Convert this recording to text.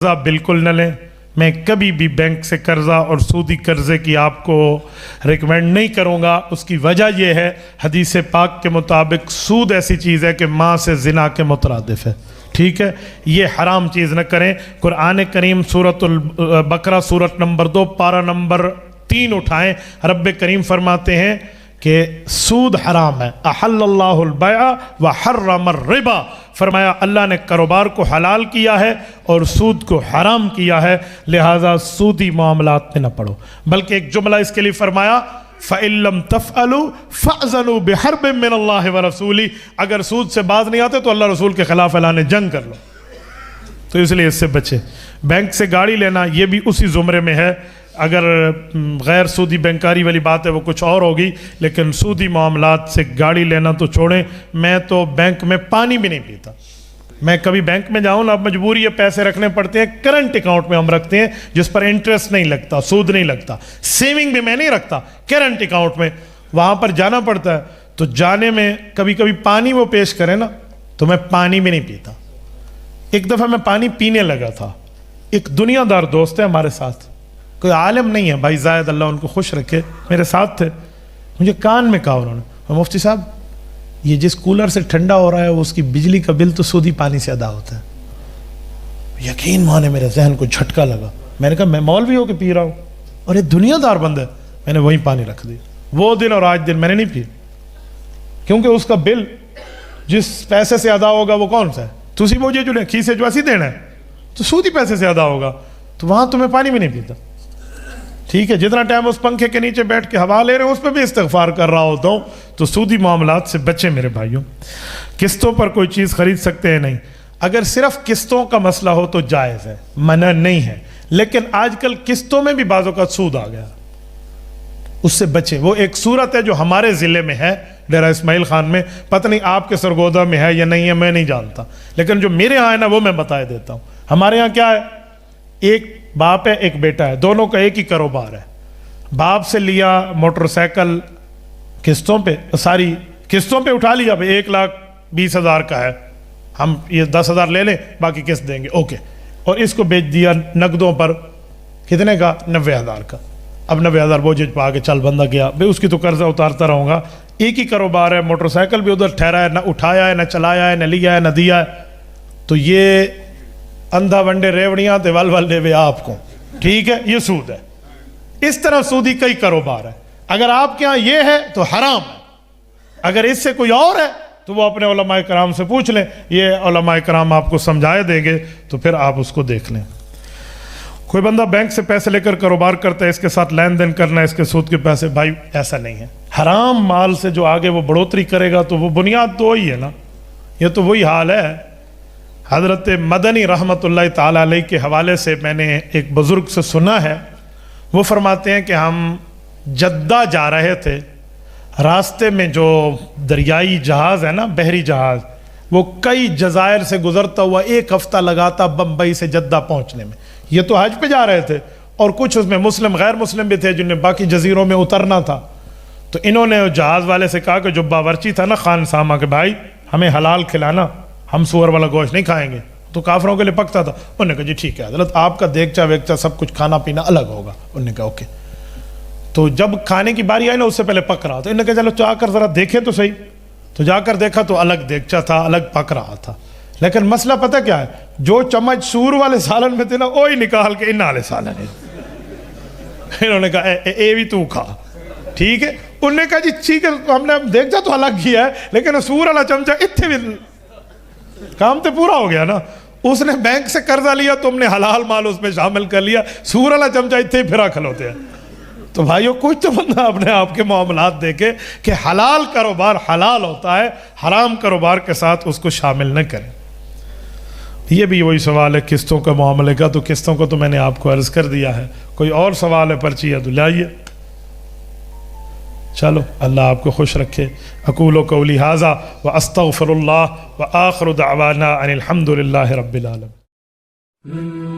قرضہ بالکل نہ لیں. میں کبھی بھی بینک سے قرضہ اور سودی قرضے کی آپ کو ریکمینڈ نہیں کروں گا. اس کی وجہ یہ ہے حدیث پاک کے مطابق سود ایسی چیز ہے کہ ماں سے زنا کے مترادف ہے. ٹھیک ہے, یہ حرام چیز نہ کریں. قرآن کریم سورۃ البقرہ سورت نمبر 2 پارہ نمبر 3 اٹھائیں. رب کریم فرماتے ہیں کہ سود حرام ہے. احل اللہ البیع وحرم الربا, فرمایا اللہ نے کاروبار کو حلال کیا ہے اور سود کو حرام کیا ہے, لہٰذا سودی معاملات میں نہ پڑو. بلکہ ایک جملہ اس کے لیے فرمایا فَإِن لَمْ تَفْعَلُوا فَأْذَنُوا بِحَرْبٍ مِّنَ اللَّهِ وَرَسُولِهِ, اگر سود سے باز نہیں آتے تو اللہ رسول کے خلاف اعلان جنگ کر لو. تو اس لیے اس سے بچے. بینک سے گاڑی لینا یہ بھی اسی زمرے میں ہے. اگر غیر سودی بینکاری والی بات ہے وہ کچھ اور ہوگی, لیکن سودی معاملات سے گاڑی لینا تو چھوڑیں. میں تو بینک میں پانی بھی نہیں پیتا. میں کبھی بینک میں جاؤں نا, اب مجبوری ہے, پیسے رکھنے پڑتے ہیں. کرنٹ اکاؤنٹ میں ہم رکھتے ہیں جس پر انٹرسٹ نہیں لگتا, سود نہیں لگتا. سیونگ بھی میں نہیں رکھتا, کرنٹ اکاؤنٹ میں. وہاں پر جانا پڑتا ہے تو جانے میں کبھی کبھی پانی وہ پیش کرے نا تو میں پانی بھی نہیں پیتا. ایک دفعہ میں پانی پینے لگا تھا. ایک دنیا دار دوست ہے ہمارے ساتھ, کوئی عالم نہیں ہے, بھائی زائد اللہ ان کو خوش رکھے, میرے ساتھ تھے. مجھے کان میں کہا انہوں نے, مفتی صاحب یہ جس کولر سے ٹھنڈا ہو رہا ہے اس کی بجلی کا بل تو سودی پانی سے ادا ہوتا ہے. یقین مانے میرے ذہن کو جھٹکا لگا. میں نے کہا میں مولوی ہو کے پی رہا ہوں اور یہ دنیا دار بندہ ہے. میں نے وہیں پانی رکھ دیا. وہ دن اور آج دن میں نے نہیں پی, کیونکہ اس کا بل جس پیسے سے ادا ہوگا وہ کون سا ہے؟ تسی مجھے جو کھیسے جو ایسی دینا ہے تو سودی پیسے سے ادا ہوگا, تو وہاں تو میں پانی بھی نہیں پیتا. ٹھیک ہے, جتنا ٹائم اس پنکھے کے نیچے بیٹھ کے ہوا لے رہے ہیں اس پہ بھی استغفار کر رہا ہوتا ہوں. تو سودی معاملات سے بچیں میرے بھائیوں. قسطوں پر کوئی چیز خرید سکتے ہیں نہیں. اگر صرف قسطوں کا مسئلہ ہو تو جائز ہے, منع نہیں ہے. لیکن آج کل قسطوں میں بھی بعضوں کا سود آ گیا, اس سے بچیں. وہ ایک صورت ہے جو ہمارے ضلع میں ہے, ڈیرہ اسماعیل خان میں. پتہ نہیں آپ کے سرگودا میں ہے یا نہیں ہے, میں نہیں جانتا, لیکن جو میرے ہاں ہے نا وہ میں بتا دیتا ہوں. ہمارے ہاں کیا ہے, ایک باپ ہے ایک بیٹا ہے, دونوں کا ایک ہی کاروبار ہے. باپ سے لیا موٹر سائیکل قسطوں پہ, ساری قسطوں پہ اٹھا لیا, 1,20,000 کا ہے, ہم یہ 10,000 لے لیں باقی قسط دیں گے, اوکے. اور اس کو بیچ دیا نقدوں پر, کتنے کا, 90,000 کا. اب 90,000 بوجھ پا کے چل بندہ گیا, بھائی اس کی تو قرضہ اتارتا رہوں گا. ایک ہی کاروبار ہے, موٹر سائیکل بھی ادھر ٹھہرا ہے, نہ اٹھایا ہے نہ چلایا ہے نہ لیا ہے نہ دیا ہے. تو یہ اندھا ونڈے ریوڑیاں تے ول ول دے وے آپ کو. ٹھیک ہے, یہ سود ہے. اس طرح سودی کئی کاروبار ہے. اگر آپ کے ہاں یہ ہے تو حرام ہے. اگر اس سے کوئی اور ہے تو وہ اپنے علماء کرام سے پوچھ لیں, یہ علماء کرام آپ کو سمجھائے دیں گے, تو پھر آپ اس کو دیکھ لیں. کوئی بندہ بینک سے پیسے لے کر کاروبار کرتا ہے, اس کے ساتھ لین دین کرنا ہے, اس کے سود کے پیسے, بھائی ایسا نہیں ہے. حرام مال سے جو آگے وہ بڑھوتری کرے گا تو وہ بنیاد تو وہی ہے نا. یہ تو وہی حال ہے. حضرت مدنی رحمۃ اللہ تعالیٰ علیہ کے حوالے سے میں نے ایک بزرگ سے سنا ہے, وہ فرماتے ہیں کہ ہم جدہ جا رہے تھے, راستے میں جو دریائی جہاز ہے نا, بحری جہاز, وہ کئی جزائر سے گزرتا ہوا 1 ہفتہ لگاتا بمبئی سے جدہ پہنچنے میں. یہ تو حج پہ جا رہے تھے, اور کچھ اس میں مسلم غیر مسلم بھی تھے جنہیں باقی جزیروں میں اترنا تھا. تو انہوں نے جہاز والے سے کہا کہ جو باورچی تھا نا خان سامہ کے, بھائی ہمیں حلال کھلانا, ہم سور والا گوشت نہیں کھائیں گے. تو کافروں کے لیے پکتا تھا. انہوں نے کہا جی ٹھیک ہے حضرت, آپ کا دیگچا ویگچا سب کچھ کھانا پینا الگ ہوگا. انہوں نے کہا اوکے. تو جب کھانے کی باری آئی نا, اس سے پہلے پک رہا تھا. انہوں نے کہا چلو جا کر ذرا دیکھیں تو صحیح. تو جا کر دیکھا تو الگ دیگچا تھا, الگ پک رہا تھا. لیکن مسئلہ پتہ کیا ہے, جو چمچ سور والے سالن میں تھے نا وہی نکال کے ان والے سالن. انہوں نے کہا اے بھی تو کھا. ٹھیک ہے. انہوں نے کہا جی ٹھیک ہے, ہم نے دیگچا تو الگ کیا ہے, لیکن سور والا چمچہ اتنے بھی کام تو پورا ہو گیا نا. اس نے بینک سے قرضہ لیا, تم نے حلال مال اس میں شامل کر لیا, سور والا چمچہ اتنے ہی پھرا کھلوتے ہیں. تو بھائیو کچھ تو بندہ اپنے آپ کے معاملات دیکھے کہ حلال کاروبار حلال ہوتا ہے, حرام کاروبار کے ساتھ اس کو شامل نہ کریں. یہ بھی وہی سوال ہے قسطوں کا معاملے کا, تو قسطوں کو تو میں نے آپ کو عرض کر دیا ہے. کوئی اور سوال ہے پرچی ہے تو لائیے. چلو اللہ آپ کو خوش رکھے. اقول قولی ھذا واستغفر اللہ وآخر دعوانا ان الحمد للہ رب العالمین.